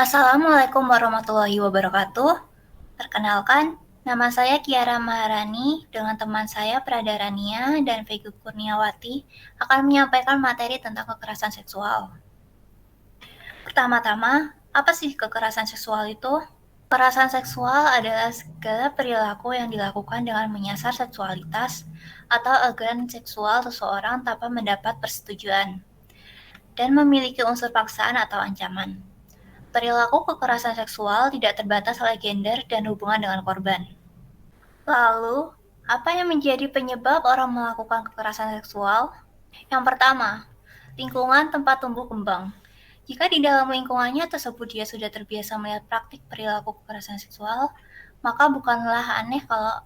Assalamualaikum warahmatullahi wabarakatuh. Perkenalkan, nama saya Kiara Maharani dengan teman saya Prada Rania dan Vegu Kurniawati akan menyampaikan materi tentang kekerasan seksual. Pertama-tama, apa sih kekerasan seksual itu? Kekerasan seksual adalah segala perilaku yang dilakukan dengan menyasar seksualitas atau organ seksual seseorang tanpa mendapat persetujuan dan memiliki unsur paksaan atau ancaman. Perilaku kekerasan seksual tidak terbatas oleh gender dan hubungan dengan korban. Lalu, apa yang menjadi penyebab orang melakukan kekerasan seksual? Yang pertama, lingkungan tempat tumbuh kembang. Jika di dalam lingkungannya tersebut dia sudah terbiasa melihat praktik perilaku kekerasan seksual, maka bukanlah aneh kalau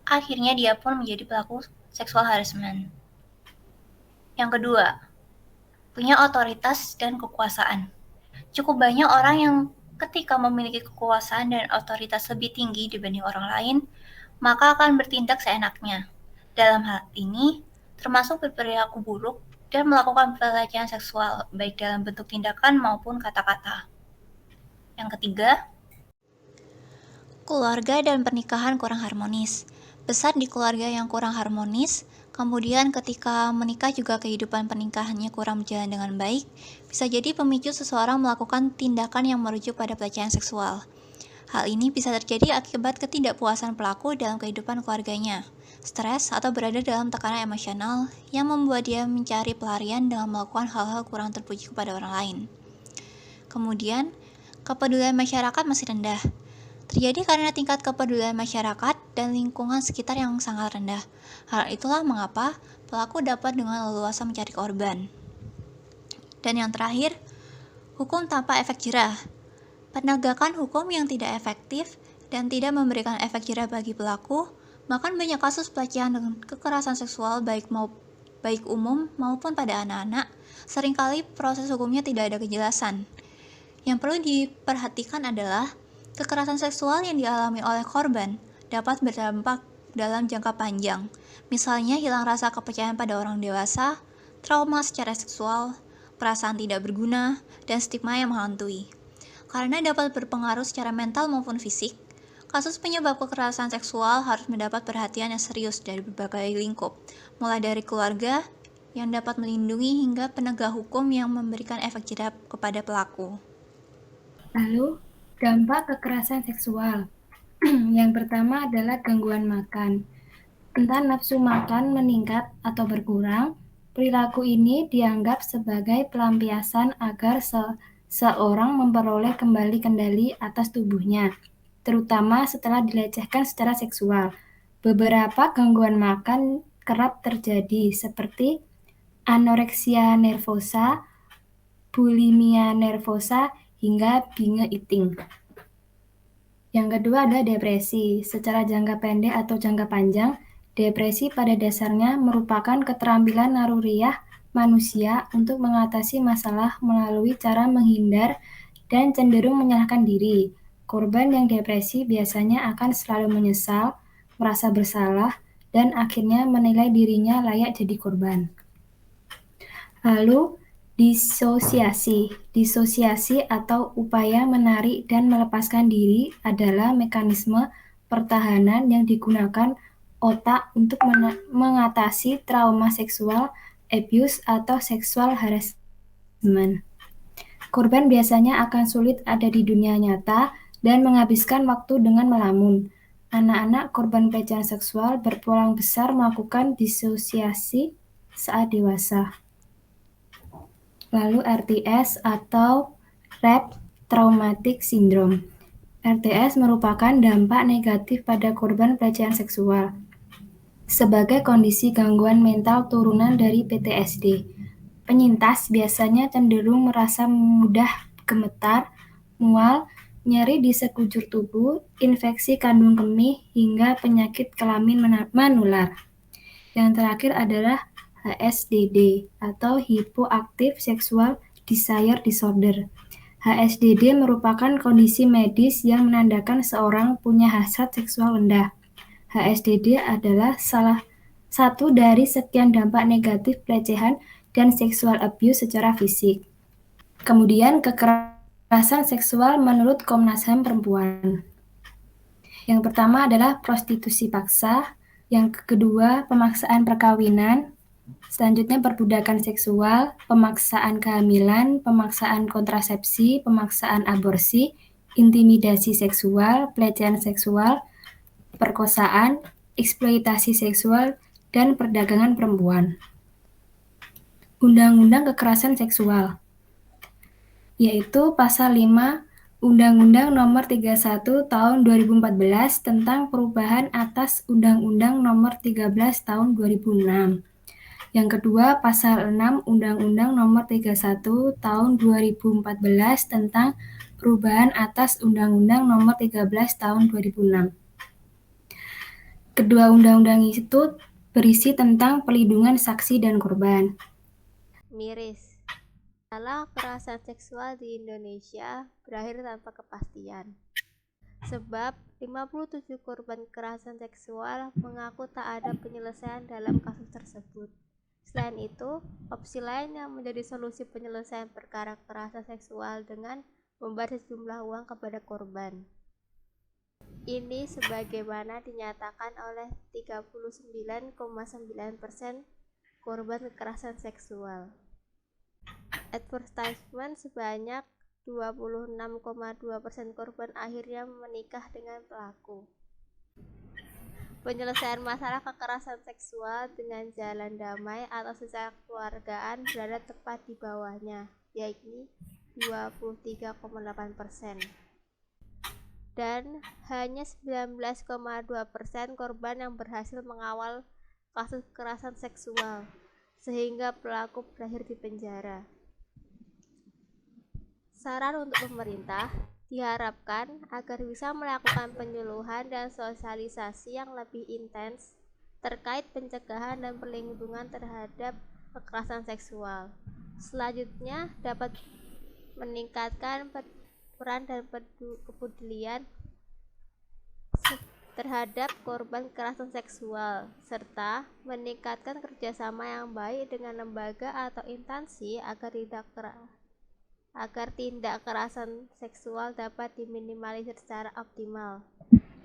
akhirnya dia pun menjadi pelaku seksual harassment. Yang kedua, punya otoritas dan kekuasaan. Cukup banyak orang yang ketika memiliki kekuasaan dan otoritas lebih tinggi dibanding orang lain, maka akan bertindak seenaknya. Dalam hal ini, termasuk berperilaku buruk dan melakukan pelecehan seksual, baik dalam bentuk tindakan maupun kata-kata. Yang ketiga, keluarga dan pernikahan kurang harmonis. Besar di keluarga yang kurang harmonis, kemudian ketika menikah juga kehidupan pernikahannya kurang berjalan dengan baik, bisa jadi pemicu seseorang melakukan tindakan yang merujuk pada pelecehan seksual. Hal ini bisa terjadi akibat ketidakpuasan pelaku dalam kehidupan keluarganya, stres atau berada dalam tekanan emosional yang membuat dia mencari pelarian dengan melakukan hal-hal kurang terpuji kepada orang lain. Kemudian, kepedulian masyarakat masih rendah. Terjadi karena tingkat kepedulian masyarakat dan lingkungan sekitar yang sangat rendah. Hal itulah mengapa pelaku dapat dengan leluasa mencari korban. Dan yang terakhir, hukum tanpa efek jerah. Penegakan hukum yang tidak efektif dan tidak memberikan efek jerah bagi pelaku, bahkan banyak kasus pelecehan dan kekerasan seksual baik umum maupun pada anak-anak, seringkali proses hukumnya tidak ada kejelasan. Yang perlu diperhatikan adalah kekerasan seksual yang dialami oleh korban dapat berdampak dalam jangka panjang, misalnya hilang rasa kepercayaan pada orang dewasa, trauma secara seksual, perasaan tidak berguna, dan stigma yang menghantui. Karena dapat berpengaruh secara mental maupun fisik, kasus penyebab kekerasan seksual harus mendapat perhatian yang serius dari berbagai lingkup, mulai dari keluarga yang dapat melindungi hingga penegak hukum yang memberikan efek jerah kepada pelaku. Lalu, dampak kekerasan seksual. Yang pertama adalah gangguan makan. Entah nafsu makan meningkat atau berkurang, perilaku ini dianggap sebagai pelampiasan agar seorang memperoleh kembali kendali atas tubuhnya, terutama setelah dilecehkan secara seksual. Beberapa gangguan makan kerap terjadi seperti anoreksia nervosa, bulimia nervosa, hingga binge eating. Yang kedua adalah depresi. Secara jangka pendek atau jangka panjang, depresi pada dasarnya merupakan keterampilan naluriah manusia untuk mengatasi masalah melalui cara menghindar dan cenderung menyalahkan diri. Korban yang depresi biasanya akan selalu menyesal, merasa bersalah, dan akhirnya menilai dirinya layak jadi korban. Lalu, disosiasi atau upaya menarik dan melepaskan diri adalah mekanisme pertahanan yang digunakan otak untuk mengatasi trauma seksual abuse atau seksual harassment. Korban biasanya akan sulit ada di dunia nyata dan menghabiskan waktu dengan melamun. Anak-anak korban pelecehan seksual berpeluang besar melakukan disosiasi saat dewasa. Lalu RTS atau Rape Traumatic Syndrome. RTS merupakan dampak negatif pada korban pelecehan seksual sebagai kondisi gangguan mental turunan dari PTSD. Penyintas biasanya cenderung merasa mudah gemetar, mual, nyeri di sekujur tubuh, infeksi kandung kemih, hingga penyakit kelamin menular. Yang terakhir adalah HSDD atau Hypoactive Sexual Desire Disorder. HSDD merupakan kondisi medis yang menandakan seorang punya hasrat seksual rendah. HSDD adalah salah satu dari sekian dampak negatif pelecehan dan sexual abuse secara fisik. Kemudian kekerasan kekerasan seksual menurut Komnas HAM Perempuan. Yang pertama adalah prostitusi paksa, yang kedua pemaksaan perkawinan, selanjutnya perbudakan seksual, pemaksaan kehamilan, pemaksaan kontrasepsi, pemaksaan aborsi, intimidasi seksual, pelecehan seksual, perkosaan, eksploitasi seksual, dan perdagangan perempuan. Undang-Undang Kekerasan Seksual, yaitu Pasal 5 Undang-Undang Nomor 31 Tahun 2014 tentang perubahan atas Undang-Undang Nomor 13 Tahun 2006. Yang kedua, Pasal 6 Undang-Undang Nomor 31 Tahun 2014 tentang perubahan atas Undang-Undang Nomor 13 Tahun 2006. Kedua undang-undang itu berisi tentang perlindungan saksi dan korban. Miris. Masalah kekerasan seksual di Indonesia berakhir tanpa kepastian. Sebab 57 korban kekerasan seksual mengaku tak ada penyelesaian dalam kasus tersebut. Selain itu, opsi lain yang menjadi solusi penyelesaian perkara kekerasan seksual dengan membayar sejumlah uang kepada korban. Ini sebagaimana dinyatakan oleh 39,9% korban kekerasan seksual. Advertisement sebanyak 26,2% korban akhirnya menikah dengan pelaku. Penyelesaian masalah kekerasan seksual dengan jalan damai atau secara keluargaan berada tepat di bawahnya, yakni 23,8%. Dan hanya 19,2% korban yang berhasil mengawal kasus kekerasan seksual, sehingga pelaku berakhir di penjara. Saran untuk pemerintah diharapkan agar bisa melakukan penyuluhan dan sosialisasi yang lebih intens terkait pencegahan dan perlindungan terhadap kekerasan seksual. Selanjutnya dapat meningkatkan peran dan kepedulian terhadap korban kekerasan seksual, serta meningkatkan kerjasama yang baik dengan lembaga atau instansi agar tindak kekerasan seksual dapat diminimalisir secara optimal.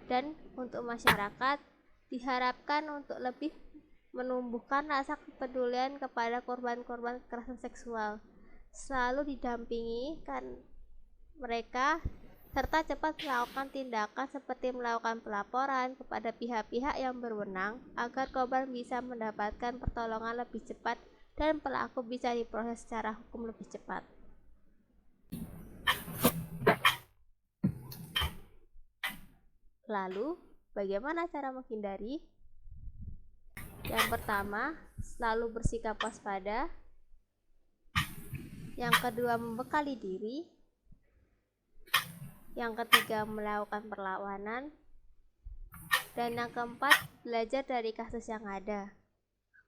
Dan untuk masyarakat diharapkan untuk lebih menumbuhkan rasa kepedulian kepada korban-korban kekerasan seksual, selalu didampingi kan mereka, serta cepat melakukan tindakan seperti melakukan pelaporan kepada pihak-pihak yang berwenang agar korban bisa mendapatkan pertolongan lebih cepat dan pelaku bisa diproses secara hukum lebih cepat. Lalu, bagaimana cara menghindari? Yang pertama, selalu bersikap waspada. Yang kedua, membekali diri. Yang ketiga, melakukan perlawanan. Dan yang keempat, belajar dari kasus yang ada.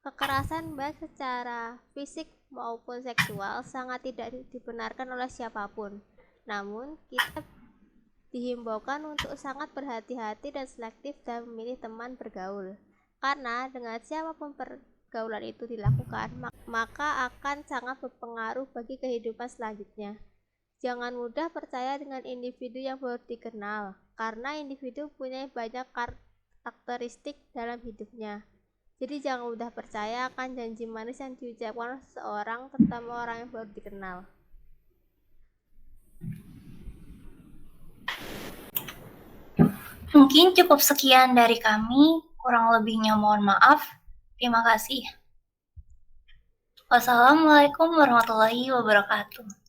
Kekerasan baik secara fisik maupun seksual sangat tidak dibenarkan oleh siapapun. Namun, kita dihimbaukan untuk sangat berhati-hati dan selektif dalam memilih teman bergaul. Karena dengan siapapun pergaulan itu dilakukan, maka akan sangat berpengaruh bagi kehidupan selanjutnya. Jangan mudah percaya dengan individu yang baru dikenal, karena individu punya banyak karakteristik dalam hidupnya. Jadi jangan mudah percaya akan janji manis yang diucapkan seseorang, terutama orang yang baru dikenal. Mungkin cukup sekian dari kami, kurang lebihnya mohon maaf. Terima kasih. Wassalamualaikum warahmatullahi wabarakatuh.